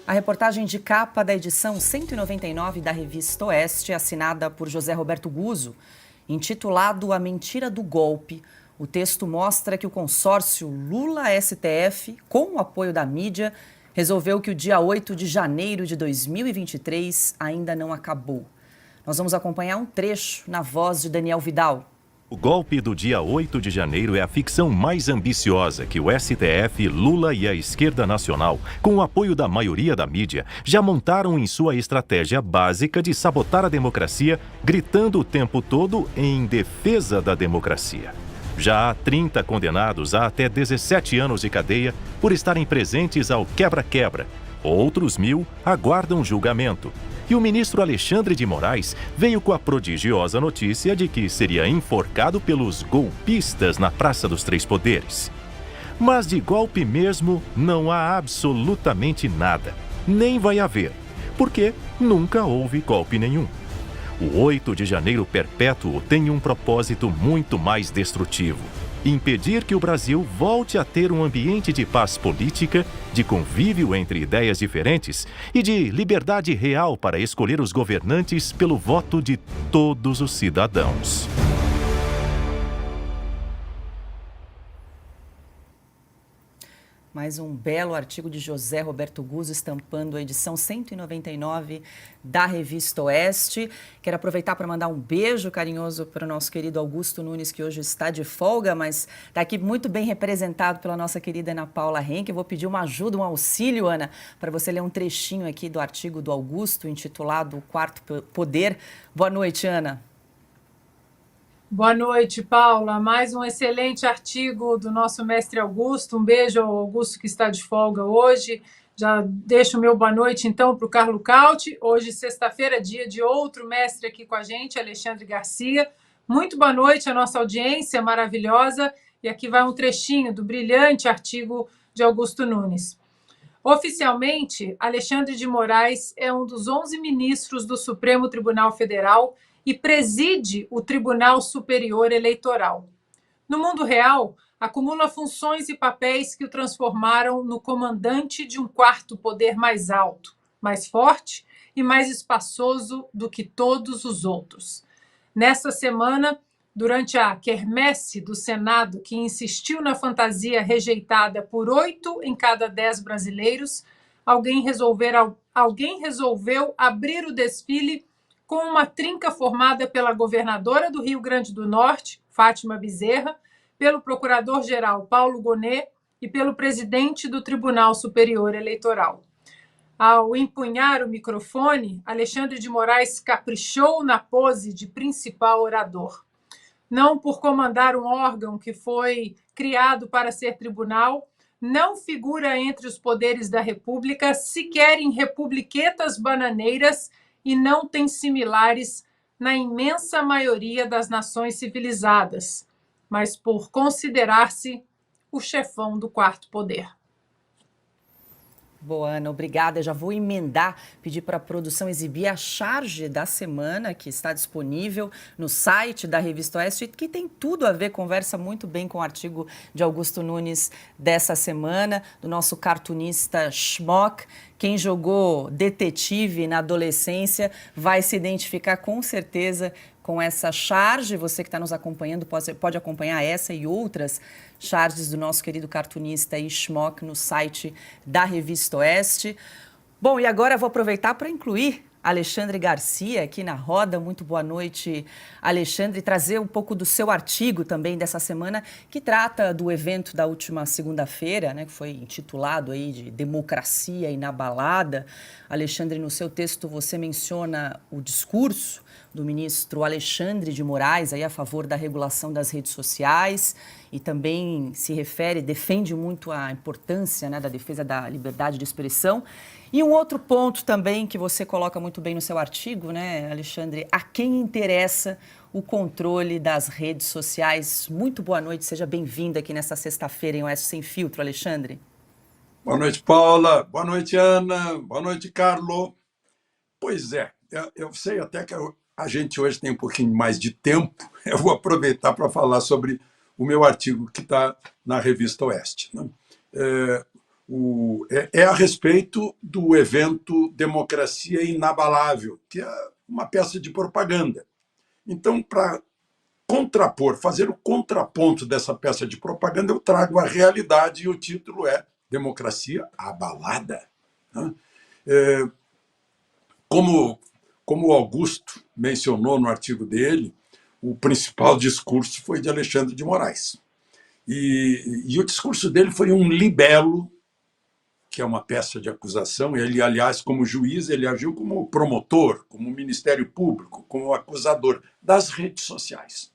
A reportagem de capa da edição 199 da revista Oeste, assinada por José Roberto Guzzo, intitulado A Mentira do Golpe. O texto mostra que o consórcio Lula-STF, com o apoio da mídia, resolveu que o dia 8 de janeiro de 2023 ainda não acabou. Nós vamos acompanhar um trecho na voz de Daniel Vidal. O golpe do dia 8 de janeiro é a ficção mais ambiciosa que o STF, Lula e a esquerda nacional, com o apoio da maioria da mídia, já montaram em sua estratégia básica de sabotar a democracia, gritando o tempo todo em defesa da democracia. Já há 30 condenados a até 17 anos de cadeia por estarem presentes ao quebra-quebra. Outros 1.000 aguardam julgamento. E o ministro Alexandre de Moraes veio com a prodigiosa notícia de que seria enforcado pelos golpistas na Praça dos Três Poderes. Mas de golpe mesmo não há absolutamente nada. Nem vai haver, porque nunca houve golpe nenhum. O 8 de janeiro perpétuo tem um propósito muito mais destrutivo: impedir que o Brasil volte a ter um ambiente de paz política, de convívio entre ideias diferentes e de liberdade real para escolher os governantes pelo voto de todos os cidadãos. Mais um belo artigo de José Roberto Guzzo estampando a edição 199 da revista Oeste. Quero aproveitar para mandar um beijo carinhoso para o nosso querido Augusto Nunes, que hoje está de folga, mas está aqui muito bem representado pela nossa querida Ana Paula Henke. Eu vou pedir uma ajuda, um auxílio, Ana, para você ler um trechinho aqui do artigo do Augusto, intitulado O Quarto Poder. Boa noite, Ana. Boa noite, Paula. Mais um excelente artigo do nosso mestre Augusto. Um beijo ao Augusto que está de folga hoje. Já deixo o meu boa noite, então, para o Carlo Cauti. Hoje, sexta-feira, dia de outro mestre aqui com a gente, Alexandre Garcia. Muito boa noite à nossa audiência maravilhosa. E aqui vai um trechinho do brilhante artigo de Augusto Nunes. Oficialmente, Alexandre de Moraes é um dos 11 ministros do Supremo Tribunal Federal e preside o Tribunal Superior Eleitoral. No mundo real, acumula funções e papéis que o transformaram no comandante de um quarto poder mais alto, mais forte e mais espaçoso do que todos os outros. Nesta semana, durante a quermesse do Senado, que insistiu na fantasia rejeitada por 8 em cada 10 brasileiros, alguém resolveu abrir o desfile com uma trinca formada pela governadora do Rio Grande do Norte, Fátima Bezerra, pelo procurador-geral Paulo Gonet e pelo presidente do Tribunal Superior Eleitoral. Ao empunhar o microfone, Alexandre de Moraes caprichou na pose de principal orador. Não por comandar um órgão que foi criado para ser tribunal, não figura entre os poderes da República, sequer em republiquetas bananeiras, e não tem similares na imensa maioria das nações civilizadas, mas por considerar-se o chefão do quarto poder. Boa, Ana, obrigada. Eu já vou emendar, pedir para a produção exibir a charge da semana, que está disponível no site da Revista Oeste, que tem tudo a ver, conversa muito bem com o artigo de Augusto Nunes dessa semana, do nosso cartunista Schmock. Quem jogou detetive na adolescência vai se identificar com certeza com essa charge. Você que está nos acompanhando pode acompanhar essa e outras charges do nosso querido cartunista Schmock no site da Revista Oeste. Bom, e agora eu vou aproveitar para incluir Alexandre Garcia aqui na roda. Muito boa noite, Alexandre. Trazer um pouco do seu artigo também dessa semana, que trata do evento da última segunda-feira, né, que foi intitulado aí de Democracia Inabalada. Alexandre, no seu texto você menciona o discurso do ministro Alexandre de Moraes aí a favor da regulação das redes sociais e também defende muito a importância, né, da defesa da liberdade de expressão. E um outro ponto também que você coloca muito bem no seu artigo, né, Alexandre, a quem interessa o controle das redes sociais. Muito boa noite, seja bem-vindo aqui nesta sexta-feira em Oeste Sem Filtro, Alexandre. Boa noite, Paula. Boa noite, Ana. Boa noite, Carlo. Pois é, eu sei até que a gente hoje tem um pouquinho mais de tempo. Eu vou aproveitar para falar sobre o meu artigo que está na Revista Oeste, né? É a respeito do evento Democracia Inabalável, que é uma peça de propaganda. Então, para contrapor, fazer o contraponto dessa peça de propaganda, eu trago a realidade e o título é Democracia Abalada. Né? Como o Augusto mencionou no artigo dele, o principal discurso foi de Alexandre de Moraes. E o discurso dele foi um libelo, que é uma peça de acusação. Ele, aliás, como juiz, ele agiu como promotor, como Ministério Público, como acusador das redes sociais.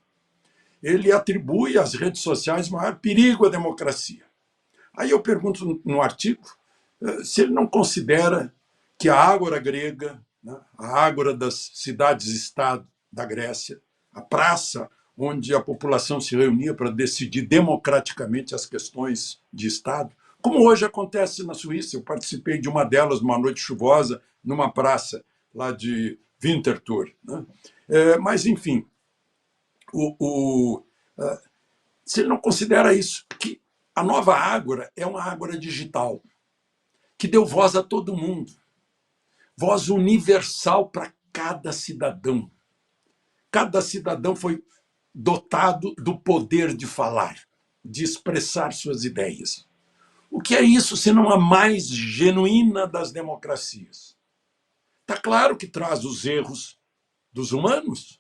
Ele atribui às redes sociais o maior perigo à democracia. Aí eu pergunto no artigo se ele não considera que a ágora grega, né, a ágora das cidades-estado da Grécia, a praça onde a população se reunia para decidir democraticamente as questões de Estado, como hoje acontece na Suíça. Eu participei de uma delas, numa noite chuvosa, numa praça lá de Winterthur. Né? Mas, enfim, se ele não considera isso, que a nova ágora é uma ágora digital, que deu voz a todo mundo, voz universal para cada cidadão. Cada cidadão foi dotado do poder de falar, de expressar suas ideias. O que é isso senão a mais genuína das democracias? Está claro que traz os erros dos humanos,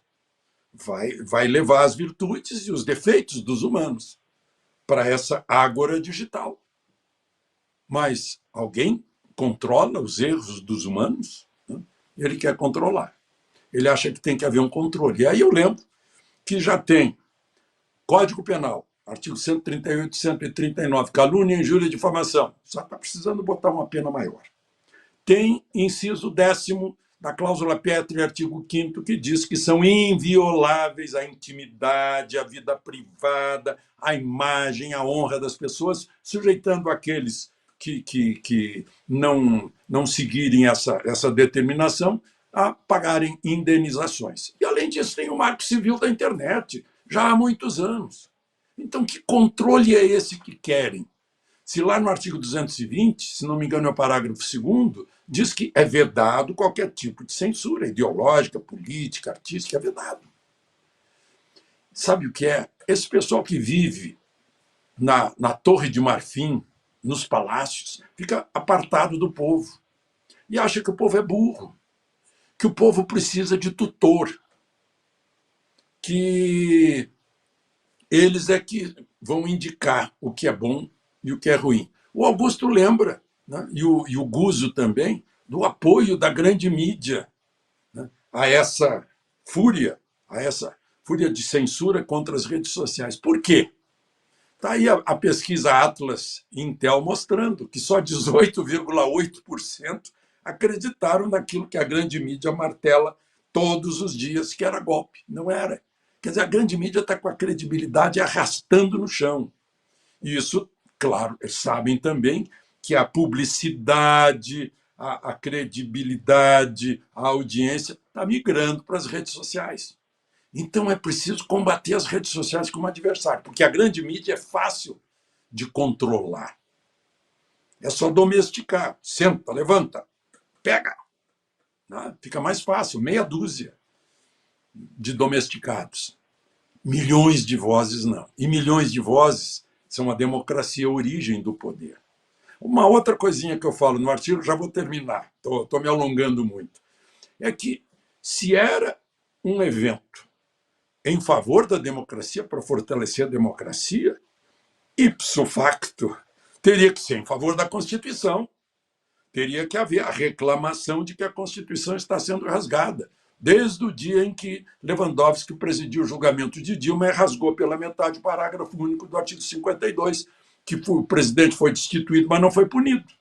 vai levar as virtudes e os defeitos dos humanos para essa ágora digital. Mas alguém controla os erros dos humanos? Ele quer controlar. Ele acha que tem que haver um controle. E aí eu lembro que já tem Código Penal, artigo 138 e 139, calúnia, injúria e difamação. Só está precisando botar uma pena maior. Tem inciso 10º da cláusula Petri, artigo 5º, que diz que são invioláveis a intimidade, a vida privada, a imagem, a honra das pessoas, sujeitando aqueles que não seguirem essa determinação a pagarem indenizações. E, além disso, tem o Marco Civil da Internet, já há muitos anos. Então, que controle é esse que querem? Se lá no artigo 220, se não me engano é o parágrafo 2º, diz que é vedado qualquer tipo de censura ideológica, política, artística, é vedado. Sabe o que é? Esse pessoal que vive na Torre de Marfim, nos palácios, fica apartado do povo e acha que o povo é burro, que o povo precisa de tutor, que eles é que vão indicar o que é bom e o que é ruim. O Augusto lembra, né, e o Guzzo também, do apoio da grande mídia, né, a essa fúria de censura contra as redes sociais. Por quê? Está aí a pesquisa Atlas Intel mostrando que só 18,8% acreditaram naquilo que a grande mídia martela todos os dias, que era golpe. Não era. Quer dizer, a grande mídia está com a credibilidade arrastando no chão. E isso, claro, eles sabem também que a publicidade, a credibilidade, a audiência está migrando para as redes sociais. Então é preciso combater as redes sociais como adversário, porque a grande mídia é fácil de controlar. É só domesticar. Senta, levanta, pega. Fica mais fácil, meia dúzia de domesticados. Milhões de vozes não. E milhões de vozes são a democracia, a origem do poder. Uma outra coisinha que eu falo no artigo, já vou terminar, estou me alongando muito, é que se era um evento em favor da democracia, para fortalecer a democracia, ipso facto, teria que ser em favor da Constituição. Teria que haver a reclamação de que a Constituição está sendo rasgada. Desde o dia em que Lewandowski presidiu o julgamento de Dilma e rasgou pela metade o parágrafo único do artigo 52, que o presidente foi destituído, mas não foi punido.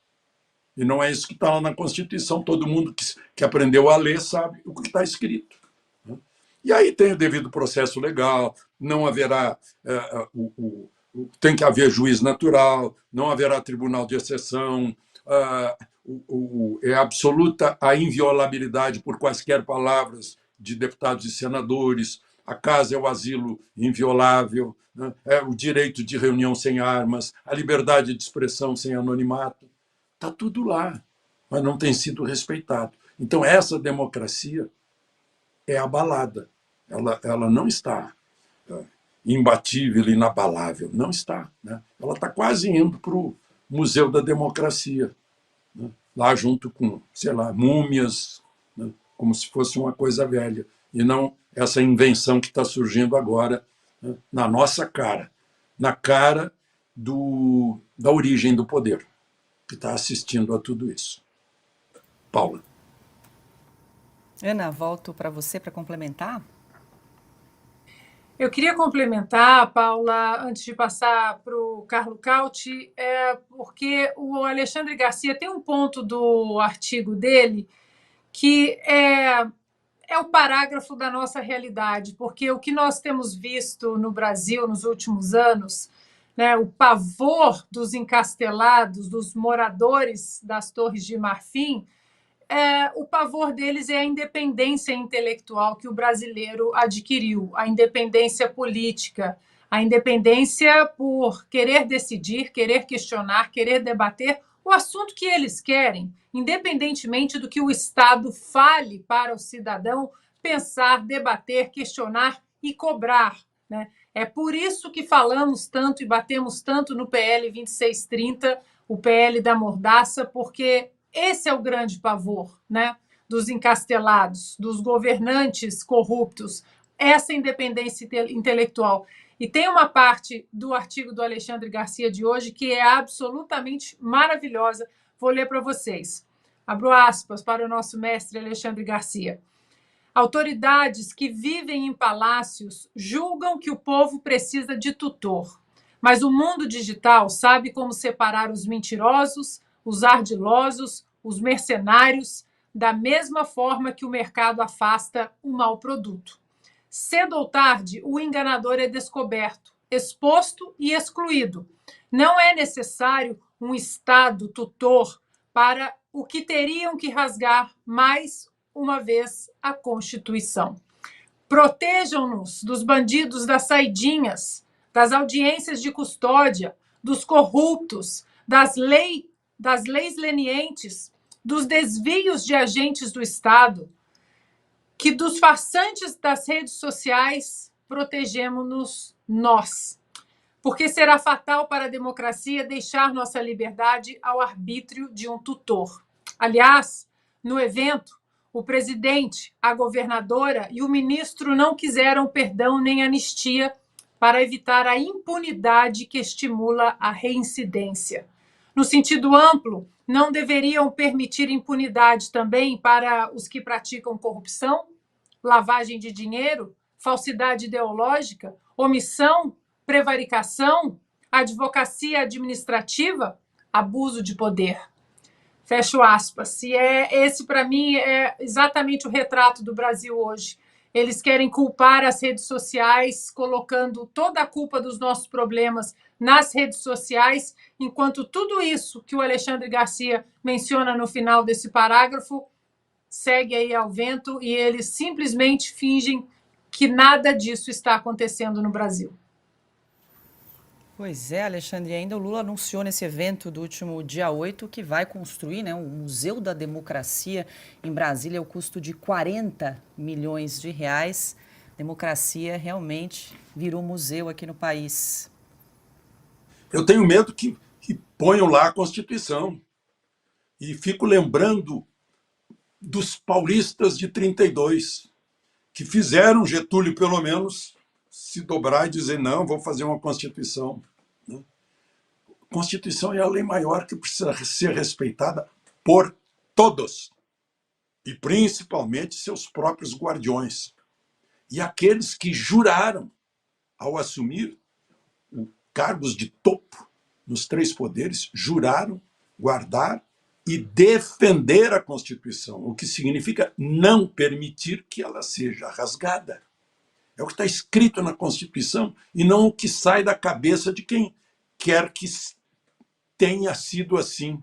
E não é isso que está lá na Constituição. Todo mundo que aprendeu a ler sabe o que está escrito. E aí tem o devido processo legal, não haverá, tem que haver juiz natural, não haverá tribunal de exceção, é absoluta a inviolabilidade por quaisquer palavras de deputados e senadores, a casa é o asilo inviolável, né? É o direito de reunião sem armas, a liberdade de expressão sem anonimato. Está tudo lá, mas não tem sido respeitado. Então, essa democracia é abalada. Ela não está imbatível, inabalável. Não está. Né? Ela está quase indo para o Museu da Democracia, né? Lá junto com, sei lá, múmias, né? Como se fosse uma coisa velha, e não essa invenção que está surgindo agora, né? Na nossa cara, na cara da origem do poder, que está assistindo a tudo isso. Paula. Ana, volto para você para complementar. Eu queria complementar, Paula, antes de passar para o Carlo Cauti, porque o Alexandre Garcia tem um ponto do artigo dele que é o parágrafo da nossa realidade, porque o que nós temos visto no Brasil nos últimos anos, né, o pavor dos encastelados, dos moradores das Torres de Marfim, o pavor deles é a independência intelectual que o brasileiro adquiriu, a independência política, a independência por querer decidir, querer questionar, querer debater o assunto que eles querem, independentemente do que o Estado fale para o cidadão pensar, debater, questionar e cobrar, né? É por isso que falamos tanto e batemos tanto no PL 2630, o PL da mordaça, porque esse é o grande pavor, né, dos encastelados, dos governantes corruptos, essa independência intelectual. E tem uma parte do artigo do Alexandre Garcia de hoje que é absolutamente maravilhosa. Vou ler para vocês. Abro aspas para o nosso mestre Alexandre Garcia. Autoridades que vivem em palácios julgam que o povo precisa de tutor, mas o mundo digital sabe como separar os mentirosos, os ardilosos, os mercenários, da mesma forma que o mercado afasta o mau produto. Cedo ou tarde, o enganador é descoberto, exposto e excluído. Não é necessário um Estado tutor para o que teriam que rasgar mais uma vez a Constituição. Protejam-nos dos bandidos das saidinhas, das audiências de custódia, dos corruptos, das leis lenientes, dos desvios de agentes do Estado, que dos farsantes das redes sociais protegemos-nos nós. Porque será fatal para a democracia deixar nossa liberdade ao arbítrio de um tutor. Aliás, no evento, o presidente, a governadora e o ministro não quiseram perdão nem anistia para evitar a impunidade que estimula a reincidência. No sentido amplo, não deveriam permitir impunidade também para os que praticam corrupção, lavagem de dinheiro, falsidade ideológica, omissão, prevaricação, advocacia administrativa, abuso de poder. Fecho aspas. E esse, para mim, é exatamente o retrato do Brasil hoje. Eles querem culpar as redes sociais, colocando toda a culpa dos nossos problemas nas redes sociais, enquanto tudo isso que o Alexandre Garcia menciona no final desse parágrafo segue aí ao vento e eles simplesmente fingem que nada disso está acontecendo no Brasil. Pois é, Alexandre, ainda o Lula anunciou nesse evento do último dia 8 que vai construir, né, o Museu da Democracia em Brasília, ao custo de 40 milhões de reais. Democracia realmente virou museu aqui no país. Eu tenho medo que ponham lá a Constituição. E fico lembrando dos paulistas de 32, que fizeram Getúlio, pelo menos, se dobrar e dizer, não, vou fazer uma Constituição. Constituição é a lei maior que precisa ser respeitada por todos, e principalmente seus próprios guardiões. E aqueles que juraram, ao assumir cargos de topo nos três poderes, juraram guardar e defender a Constituição, o que significa não permitir que ela seja rasgada. É o que está escrito na Constituição e não o que sai da cabeça de quem quer que tenha sido assim.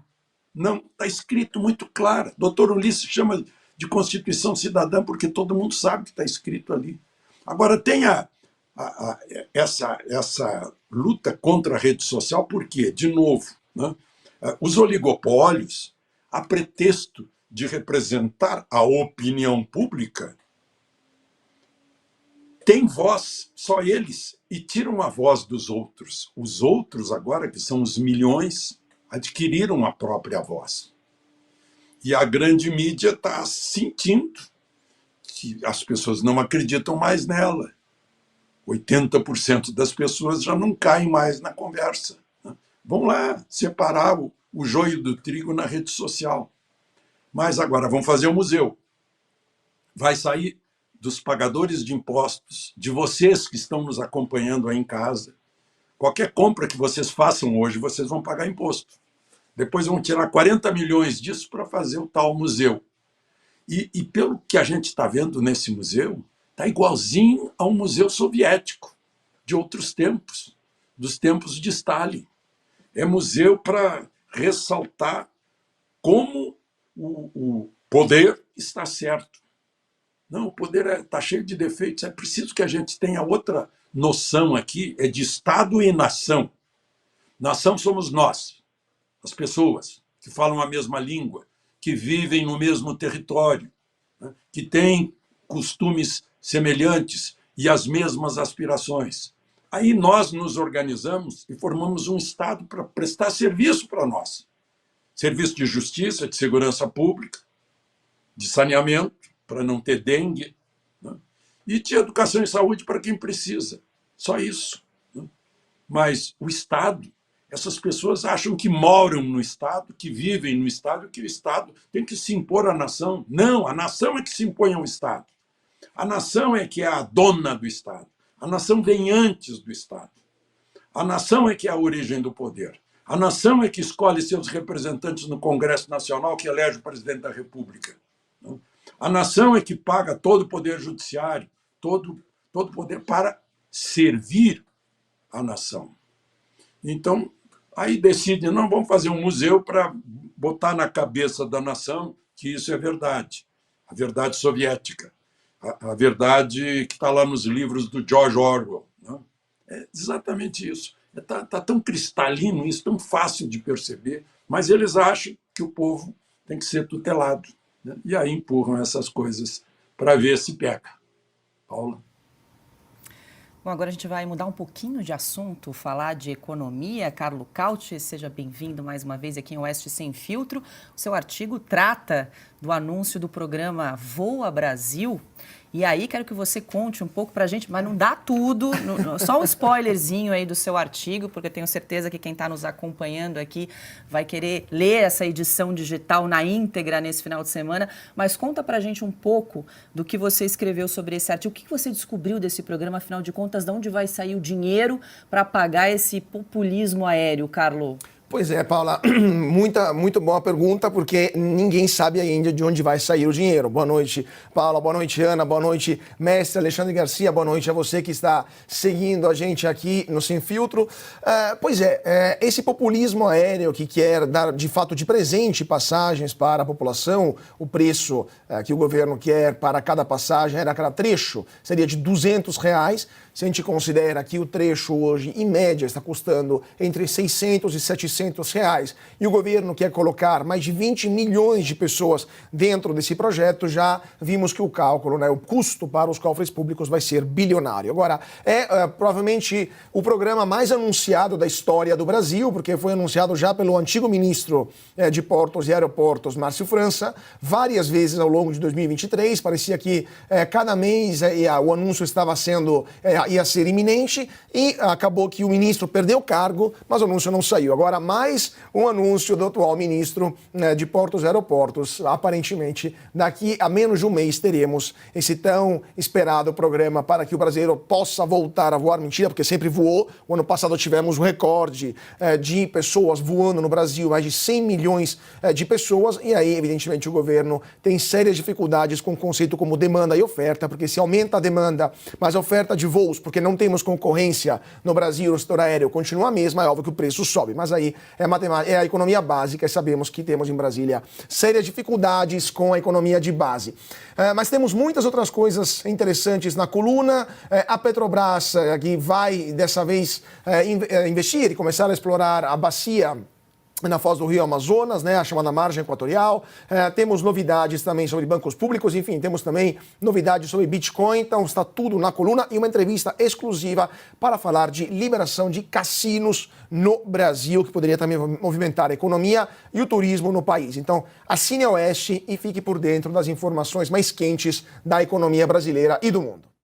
Não, está escrito muito claro. Doutor Ulisses chama de Constituição Cidadã porque todo mundo sabe que está escrito ali. Agora, tem essa luta contra a rede social, por quê? De novo, né? Os oligopólios, a pretexto de representar a opinião pública, têm voz, só eles, e tiram a voz dos outros. Os outros, agora, que são os milhões, adquiriram a própria voz. E a grande mídia está sentindo que as pessoas não acreditam mais nela. 80% das pessoas já não caem mais na conversa. Vão lá separar o joio do trigo na rede social. Mas agora vão fazer um museu. Vai sair dos pagadores de impostos, de vocês que estão nos acompanhando aí em casa. Qualquer compra que vocês façam hoje, vocês vão pagar imposto. Depois vão tirar 40 milhões disso para fazer o tal museu. E pelo que a gente está vendo nesse museu, está igualzinho a um museu soviético, de outros tempos, dos tempos de Stalin. É museu para ressaltar como o poder está certo. Não, o poder está cheio de defeitos. É preciso que a gente tenha outra noção aqui, é de Estado e nação. Nação somos nós, as pessoas que falam a mesma língua, que vivem no mesmo território, né, que têm costumes semelhantes e as mesmas aspirações. Aí nós nos organizamos e formamos um Estado para prestar serviço para nós. Serviço de justiça, de segurança pública, de saneamento, para não ter dengue, né? E de educação e saúde para quem precisa. Só isso. Né? Mas o Estado, essas pessoas acham que moram no Estado, que vivem no Estado, que o Estado tem que se impor à nação. Não, a nação é que se impõe ao Estado. A nação é que é a dona do Estado. A nação vem antes do Estado. A nação é que é a origem do poder. A nação é que escolhe seus representantes no Congresso Nacional, que elege o presidente da República. A nação é que paga todo o poder judiciário, todo o poder para servir a nação. Então, aí decide, não, vamos fazer um museu para botar na cabeça da nação que isso é verdade. A verdade soviética. A verdade que está lá nos livros do George Orwell. Né? É exatamente isso. Está tão cristalino isso, tão fácil de perceber, mas eles acham que o povo tem que ser tutelado. Né? E aí empurram essas coisas para ver se pega. Paula? Bom, agora a gente vai mudar um pouquinho de assunto, falar de economia. Carlo Cauti, seja bem-vindo mais uma vez aqui em Oeste Sem Filtro. O seu artigo trata do anúncio do programa Voa Brasil. E aí quero que você conte um pouco para a gente, mas não dá tudo, só um spoilerzinho aí do seu artigo, porque eu tenho certeza que quem está nos acompanhando aqui vai querer ler essa edição digital na íntegra nesse final de semana. Mas conta para a gente um pouco do que você escreveu sobre esse artigo. O que você descobriu desse programa, afinal de contas, de onde vai sair o dinheiro para pagar esse populismo aéreo, Carlo? Pois é, Paula, muito boa pergunta, porque ninguém sabe ainda de onde vai sair o dinheiro. Boa noite, Paula, boa noite, Ana, boa noite, mestre Alexandre Garcia, boa noite a você que está seguindo a gente aqui no Sem Filtro. Esse populismo aéreo que quer dar, de fato, de presente passagens para a população, o preço que o governo quer para cada passagem, era cada trecho, seria de R$200, se a gente considera que o trecho hoje, em média, está custando entre R$600 e R$700, e o governo quer colocar mais de 20 milhões de pessoas dentro desse projeto, já vimos que o cálculo, né, o custo para os cofres públicos vai ser bilionário. Agora, provavelmente o programa mais anunciado da história do Brasil, porque foi anunciado já pelo antigo ministro de Portos e Aeroportos, Márcio França, várias vezes ao longo de 2023, parecia que cada mês o anúncio estava sendo... ia ser iminente, e acabou que o ministro perdeu o cargo, mas o anúncio não saiu. Agora, mais um anúncio do atual ministro de Portos e Aeroportos. Aparentemente, daqui a menos de um mês teremos esse tão esperado programa para que o brasileiro possa voltar a voar. Mentira, porque sempre voou. O ano passado tivemos um recorde de pessoas voando no Brasil, mais de 100 milhões de pessoas, e aí, evidentemente, o governo tem sérias dificuldades com o conceito como demanda e oferta, porque se aumenta a demanda, mas a oferta de voos, porque não temos concorrência no Brasil, o setor aéreo continua a mesma, é óbvio que o preço sobe, mas aí é a economia básica, e sabemos que temos em Brasília sérias dificuldades com a economia de base. Mas temos muitas outras coisas interessantes na coluna. A Petrobras, que vai dessa vez investir e começar a explorar a bacia na foz do Rio Amazonas, né, a chamada margem equatorial. Temos novidades também sobre bancos públicos, enfim, temos também novidades sobre Bitcoin, então está tudo na coluna e uma entrevista exclusiva para falar de liberação de cassinos no Brasil, que poderia também movimentar a economia e o turismo no país. Então, assine a Oeste e fique por dentro das informações mais quentes da economia brasileira e do mundo.